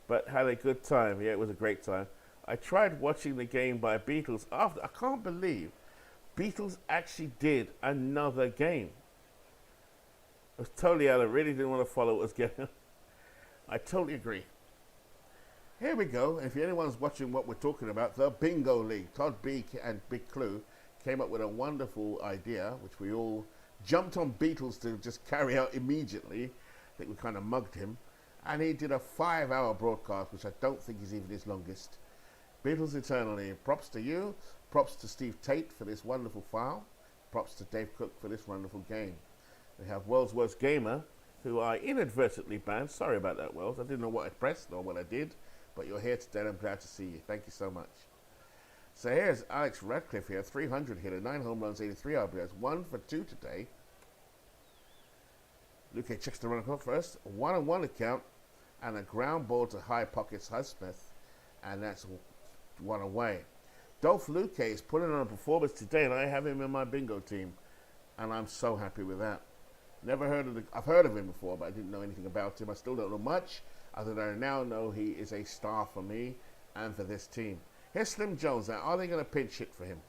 but had a good time. Yeah, it was a great time. I tried watching the game by Beatles after. I can't believe Beatles actually did another game. I was totally out of it. Really didn't want to follow what was going on. I totally agree. Here we go. If anyone's watching what we're talking about, the Bingo League. Todd B and Big Clue came up with a wonderful idea, which we all jumped on Beatles to just carry out immediately. I think we kind of mugged him. And he did a 5-hour broadcast, which I don't think is even his longest. Beatles eternally. Props to you. Props to Steve Tate for this wonderful file. Props to Dave Cook for this wonderful game. We have World's Worst Gamer, who I inadvertently banned. Sorry about that, Wells. I didn't know what I pressed or what I did. But you're here today, and I'm glad to see you. Thank you so much. So here's Alex Radcliffe here, 300 hitter, 9 home runs, 83 RBIs, 1 for 2 today. Luque checks the run clock first, 1-1 to count, and a ground ball to high pockets Hudspeth, and that's 1 away. Dolph Luque is putting on a performance today, and I have him in my bingo team, and I'm so happy with that. I've heard of him before, but I didn't know anything about him. I still don't know much, other than I now know he is a star for me and for this team. Here's Slim Jones. Now, are they going to pinch hit for him?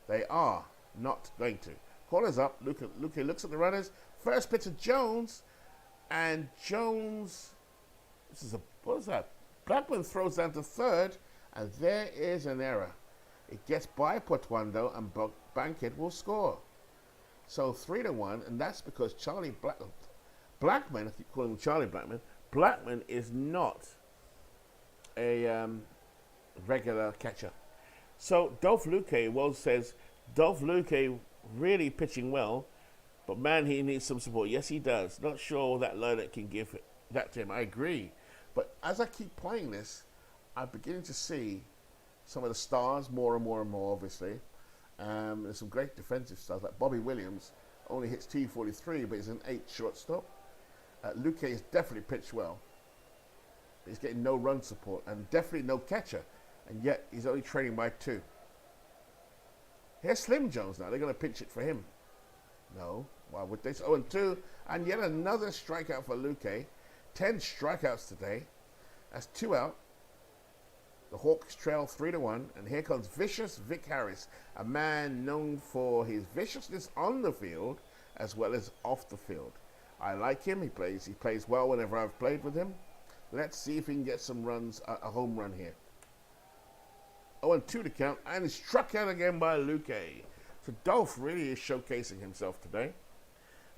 They are not going to. Corners up. Luque looks at the runners. First pitch to Jones. And Jones, what is that? Blackman throws down to third. And there is an error. It gets by Portuondo, and Bankhead will score. So 3-1, and that's because Blackman, I keep calling him Charlie Blackman, Blackman is not a regular catcher. So Dolph Luque, Wells says, Dolph Luque really pitching well, but man, he needs some support. Yes, he does. Not sure that lineup can give that to him. I agree. But as I keep playing this, I'm beginning to see some of the stars more and more and more, obviously. There's some great defensive stars, like Bobby Williams, only hits T43, but he's an 8 shortstop. Luque has definitely pitched well. But he's getting no run support and definitely no catcher. And yet he's only trailing by 2. Here's Slim Jones now. They're going to pitch it for him. No. Why would they? 0-2. And yet another strikeout for Luque. 10 strikeouts today. That's 2 out. The Hawks trail 3-1. And here comes vicious Vic Harris, a man known for his viciousness on the field as well as off the field. I like him. He plays well whenever I've played with him. Let's see if he can get some runs, a home run here. 0-2 to count, and he's struck out again by Luque. So Dolph really is showcasing himself today.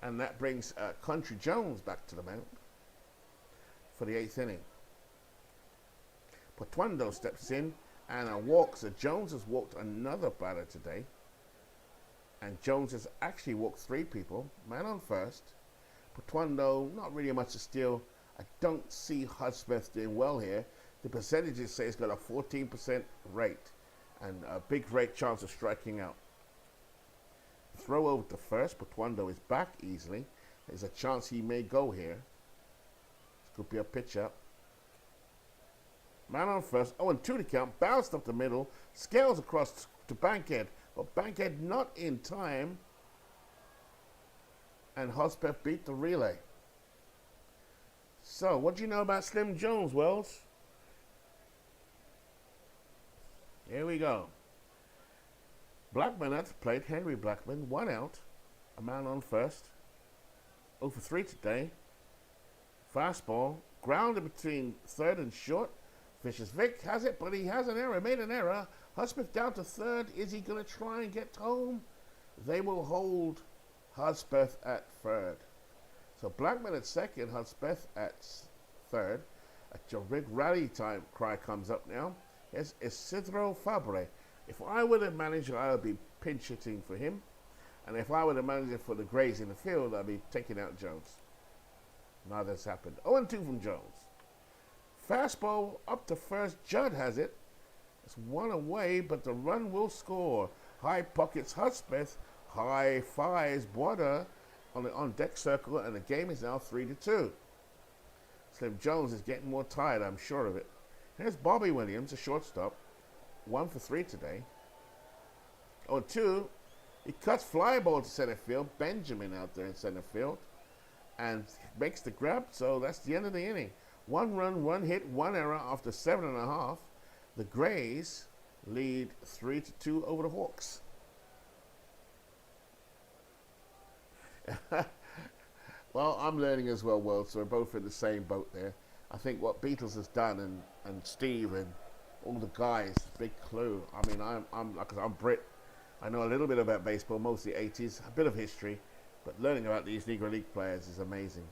And that brings Country Jones back to the mound for the 8th inning. Portuondo steps in and walks. So Jones has walked another batter today. And Jones has actually walked 3 people. Man on first. Portuondo, not really much to steal. I don't see Hudspeth doing well here. The percentages say he's got a 14% rate and a big rate chance of striking out. Throw over to first. Portuondo is back easily. There's a chance he may go here. This could be a pitch up. Man on first, 0-2 to count, bounced up the middle, Scales across to Bankhead, but Bankhead not in time, and Hotspeth beat the relay. So, what do you know about Slim Jones, Wells? Here we go. Blackman at the plate, Henry Blackman, 1 out, a man on first, 0-3 today. Fastball, grounded between third and short. Vicious Vic has it, but he has an error, made an error. Hudspeth down to third. Is he going to try and get home? They will hold Hudspeth at third. So Blackman at second, Hudspeth at third. A big rally time cry comes up now. Here's Isidro Fabre. If I were the manager, I would be pinch hitting for him. And if I were the manager for the Grays in the field, I'd be taking out Jones. Neither has happened. 0-2 from Jones. Fastball up to first. Judd has it. It's 1 away, but the run will score. High pockets Hudspeth. High fives Boada on the on deck circle, and the game is now 3-2. Slim Jones is getting more tired, I'm sure of it. Here's Bobby Williams, a shortstop. 1-for-3 today. 0-2. He cuts fly ball to center field. Benjamin out there in center field. And makes the grab, so that's the end of the inning. 1 run, 1 hit, 1 error after 7.5. The Grays lead 3-2 over the Hawks. Well, I'm learning as well, World, so we're both in the same boat there. I think what Beatles has done and Steve and all the guys, big clue. I mean, I'm Brit. I know a little bit about baseball, mostly 80s, a bit of history, but learning about these Negro League players is amazing.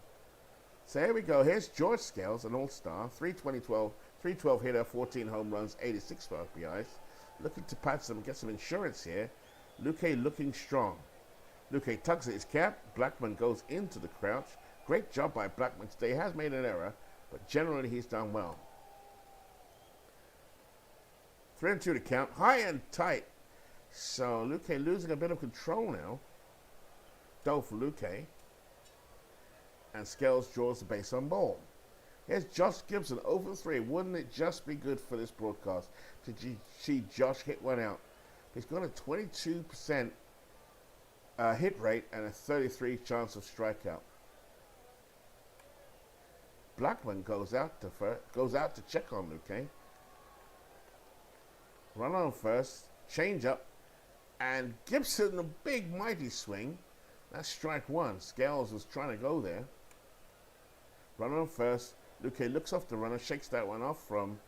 So here we go. Here's George Scales, an all-star, 312 hitter, 14 home runs, 86 for RBIs. Looking to get some insurance here. Luque looking strong. Luque tugs at his cap. Blackman goes into the crouch. Great job by Blackman today. He has made an error, but generally he's done well. 3-2 to count. High and tight. So Luque losing a bit of control now. Doe for Luque. And Scales draws the base on ball. Here's Josh Gibson, 0-3. Wouldn't it just be good for this broadcast to see Josh hit one out? He's got a 22% hit rate and a 33 chance of strikeout. Blackman goes out to check on Luque. Run on first, change up, and Gibson a big mighty swing. That's strike 1. Scales was trying to go there. Run on first. Luque looks off the runner, shakes that one off from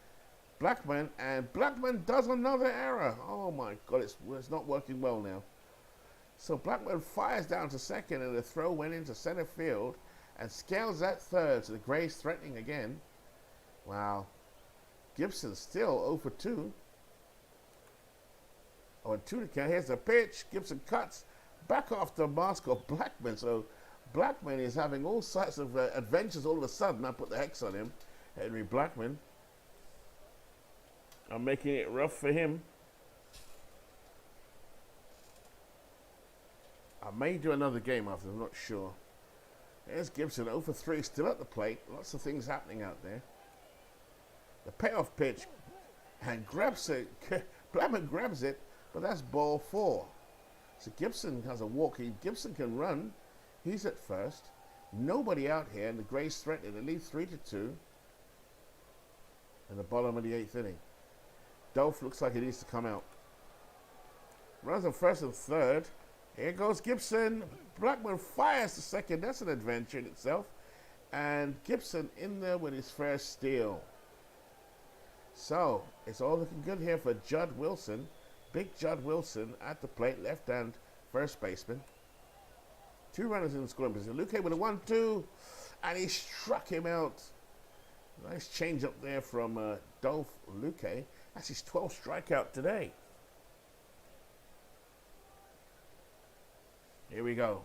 Blackman, and Blackman does another error. Oh my God, it's not working well now. So Blackman fires down to second, and the throw went into center field, and Scales at third, so the Grays threatening again. Wow. Gibson still 0-2. 0-2 to count. Here's the pitch. Gibson cuts back off the mask of Blackman, so Blackman is having all sorts of adventures all of a sudden. I put the hex on him. Henry Blackman. I'm making it rough for him. I may do another game after, I'm not sure. There's Gibson, 0-3, still at the plate. Lots of things happening out there. The payoff pitch, and grabs it. Blackman grabs it, but that's ball 4. So Gibson has a walk. Gibson can run. He's at first. Nobody out here, and the Grays threatening. It leads 3-2 in the bottom of the 8th inning. Dolph looks like he needs to come out. Runs on first and third. Here goes Gibson. Blackman fires to second. That's an adventure in itself. And Gibson in there with his first steal. So, it's all looking good here for Judd Wilson. Big Judd Wilson at the plate, left hand first baseman. 2 runners in the scoring position. Luque with a 1-2, and he struck him out. Nice change up there from Dolph Luque. That's his 12th strikeout today. Here we go.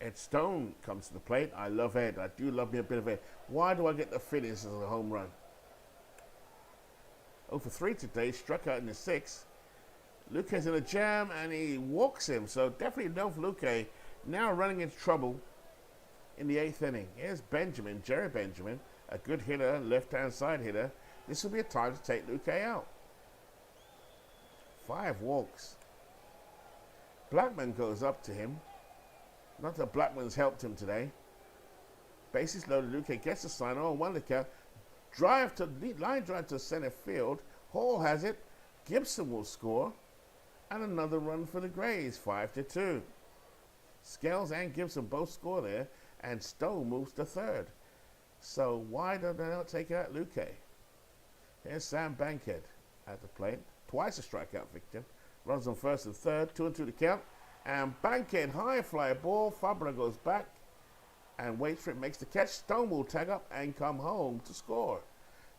Ed Stone comes to the plate. I love Ed. I do love me a bit of Ed. Why do I get the finish as a home run? 0-3 today. Struck out in the 6th. Luque's in a jam, and he walks him. So definitely Dolph Luque now running into trouble in the 8th inning. Here's Benjamin, Jerry Benjamin, a good hitter, left-hand side hitter. This will be a time to take Luque out. 5 walks. Blackman goes up to him. Not that Blackman's helped him today. Bases loaded. Luque gets a sign. Oh, 1 to count. Line drive to center field. Hall has it. Gibson will score. And another run for the Grays, 5-2. Scales and Gibson both score there. And Stowe moves to third. So why don't they not take out Luque? Here's Sam Bankhead at the plate. Twice a strikeout victim. Runs on first and third. 2-2 to count. And Bankhead, high fly ball. Fabra goes back and waits for it. Makes the catch. Stone will tag up and come home to score.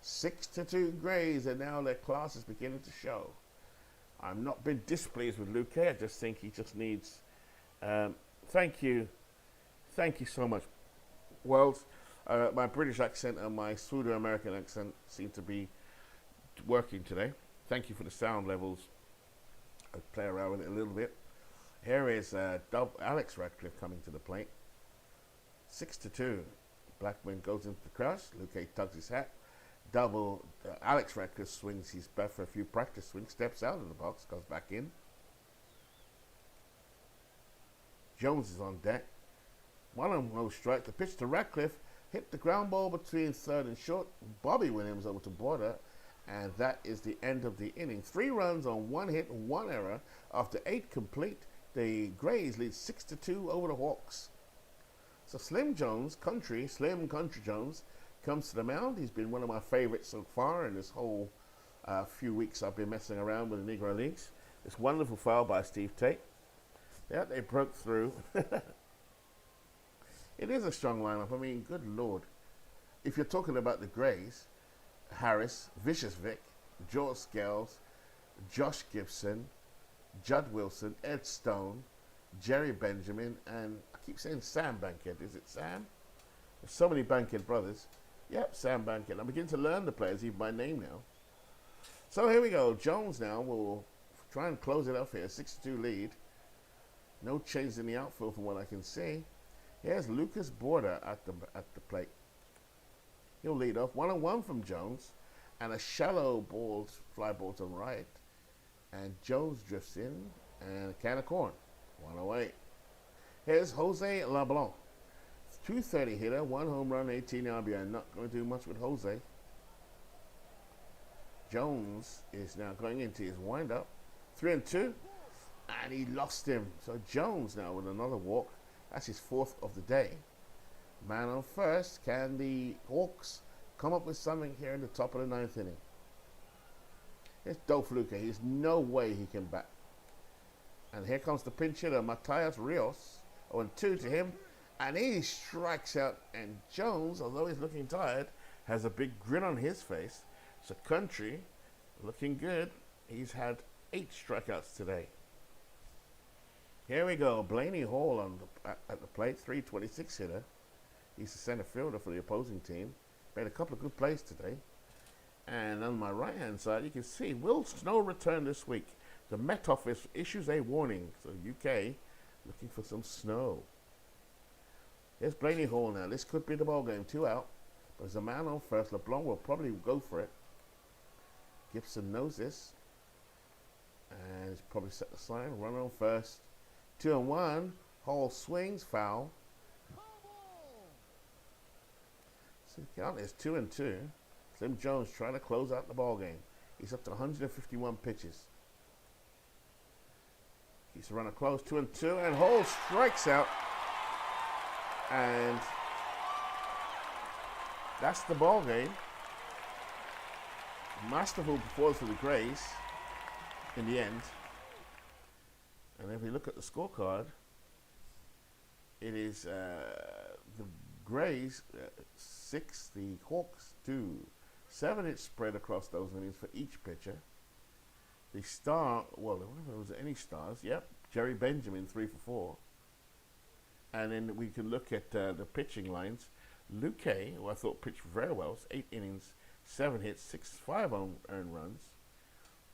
6-2 Grays, and now their class is beginning to show. I've not been displeased with Luque. I just think he just needs... thank you so much, Wells. My British accent and my pseudo-American accent seem to be working today. Thank you for the sound levels. I'll play around with it a little bit. Here is Alex Radcliffe coming to the plate. 6-2. Blackman goes into the crouch. Luque tugs his hat. Double. Alex Radcliffe swings his bat for a few practice swings. Steps out of the box. Goes back in. Jones is on deck. 1-0 no strike. The pitch to Radcliffe hit the ground ball between third and short. Bobby Williams over to Border. And that is the end of the inning. 3 runs on 1 hit, 1 error. After 8 complete, the Grays lead 6-2 over the Hawks. So Slim Country Jones, comes to the mound. He's been one of my favorites so far in this whole few weeks I've been messing around with the Negro Leagues. This wonderful foul by Steve Tate. Yeah, they broke through. It is a strong lineup. I mean, good Lord. If you're talking about the Grays, Harris, Vicious Vic, George Scales, Josh Gibson, Judd Wilson, Ed Stone, Jerry Benjamin, and I keep saying Sam Bankhead. Is it Sam? There's so many Bankhead brothers. Yep, Sam Bankhead. I'm beginning to learn the players, even by name now. So here we go. Jones now will try and close it off here. 6-2 lead. No change in the outfield from what I can see. Here's Lucas Border at the plate. He'll lead off. 1-1 from Jones. And a shallow fly ball to right. And Jones drifts in. And a can of corn. 108. Here's Jose LeBlanc. 230 hitter. 1 home run, 18 RBI. Not going to do much with Jose. Jones is now going into his windup. 3-2. And he lost him. So Jones now with another walk. That's his 4th of the day. Man on first. Can the Hawks come up with something here in the top of the 9th inning? Here's Dolph Luque. There's no way he can bat. And here comes the pinch hitter, Matias Rios. 0-2 to him. And he strikes out. And Jones, although he's looking tired, has a big grin on his face. So Country, looking good. He's had 8 strikeouts today. Here we go. Blaney Hall at the plate, 326 hitter. He's the center fielder for the opposing team. Made a couple of good plays today. And on my right-hand side, you can see, will snow return this week? The Met Office issues a warning. So UK looking for some snow. Here's Blaney Hall now. This could be the ball game. 2 out. But there's a man on first. LeBlanc will probably go for it. Gibson knows this. And he's probably set the sign. Run on first. 2-1. Hall swings. Foul. So the count is 2-2. Slim Jones trying to close out the ball game. He's up to 151 pitches. Keeps the runner close. 2-2. And Hall strikes out. And that's the ball game. Masterful performance for the Grays in the end. And if we look at the scorecard, it is the Grays 6, the Hawks 2. 7 hits spread across those innings for each pitcher. The star, well, was there any stars? Yep, Jerry Benjamin 3 for 4. And then we can look at the pitching lines. Luque, who I thought pitched very well, 8 innings, 7 hits, 5 earned runs.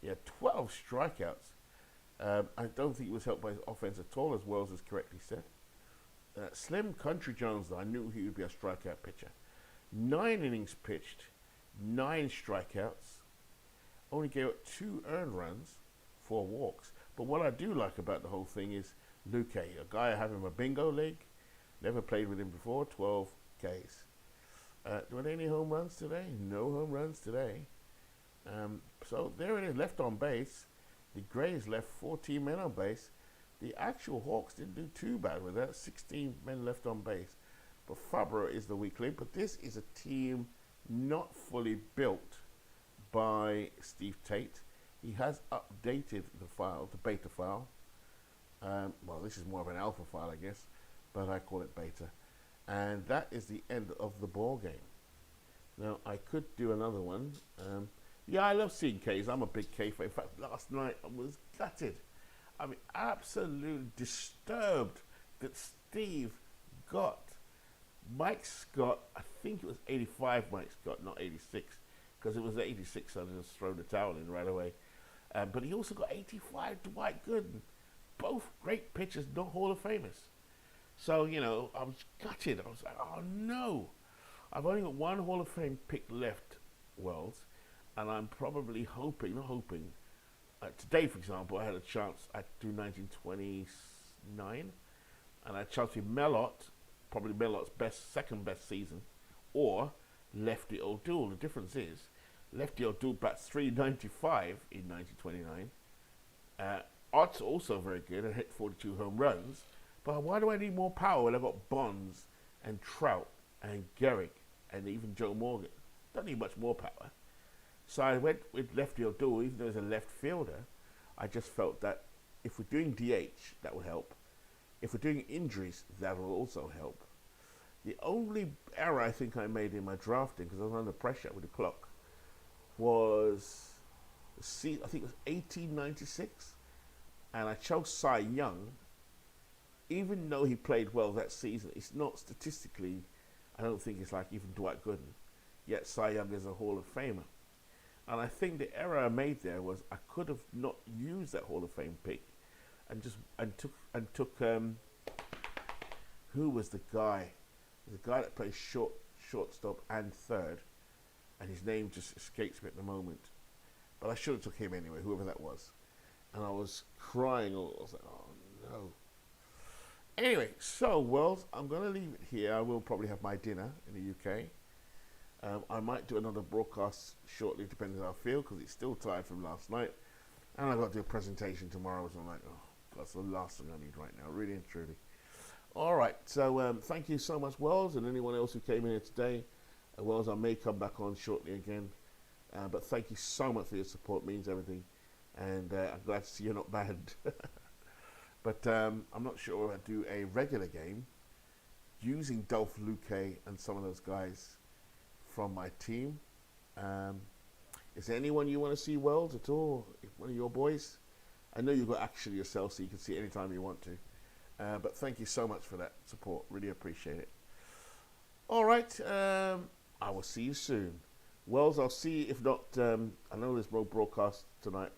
He had 12 strikeouts. I don't think he was helped by his offense at all, as Wells has correctly said. Slim Country Jones, though, I knew he would be a strikeout pitcher. 9 innings pitched, 9 strikeouts, only gave up 2 earned runs, 4 walks. But what I do like about the whole thing is Luque, a guy I have in my bingo league, never played with him before, 12 Ks. Were there any home runs today? No home runs today. So there it is, left on base. The Grays left 14 men on base. The actual Hawks didn't do too bad with that, 16 men left on base. But Fabra is the weak link. But this is a team not fully built by Steve Tate. He has updated the file, the beta file. Well, this is more of an alpha file, I guess, but I call it beta. And that is the end of the ball game. Now, I could do another one. Yeah, I love seeing Ks. I'm a big K fan. In fact, last night I was gutted. I mean, absolutely disturbed that Steve got Mike Scott. I think it was 85 Mike Scott, not 86, because it was 86, so I just throw the towel in right away. But he also got 85 Dwight Gooden. Both great pitchers, not Hall of Famers. So, you know, I was gutted. I was like, oh no. I've only got one Hall of Fame pick left, Wells, and I'm probably hoping, today, for example, I had a chance to do 1929, and I had a chance with Mellott, probably Mellott's second best season, or Lefty O'Doul. The difference is, Lefty O'Doul bats 395 in 1929. Ott's also very good and hit 42 home runs. But why do I need more power when I've got Bonds and Trout and Gehrig and even Joe Morgan? Don't need much more power. So I went with Lefty O'Doul, even though he's a left fielder. I just felt that if we're doing DH, that will help. If we're doing injuries, that will also help. The only error I think I made in my drafting, because I was under pressure with the clock, was, I think it was 1896, and I chose Cy Young. Even though he played well that season, it's not statistically, I don't think it's like even Dwight Gooden, yet Cy Young is a Hall of Famer. And I think the error I made there was I could have not used that Hall of Fame pick and took who was the guy? The guy that plays shortstop and third, and his name just escapes me at the moment. But I should have took him anyway, whoever that was. And I was crying. I was like, oh no. Anyway, so, Wells, I'm going to leave it here. I will probably have my dinner in the UK. I might do another broadcast shortly, depending on how I feel, because it's still tired from last night. And I've got to do a presentation tomorrow, so I'm like, oh, that's the last thing I need right now, really and truly. All right, so thank you so much, Wells, and anyone else who came in here today. Wells, I may come back on shortly again. But thank you so much for your support. It means everything. And I'm glad to see you're not bad. But I'm not sure I'll do a regular game using Dolph Luque and some of those guys from my team. Is there anyone you want to see, Wells, at all? One of your boys? I know you've got action yourself, so you can see it anytime you want to. But thank you so much for that support. Really appreciate it. All right. I will see you soon. Wells, I'll see you. If not, I know there's no broadcast tonight, but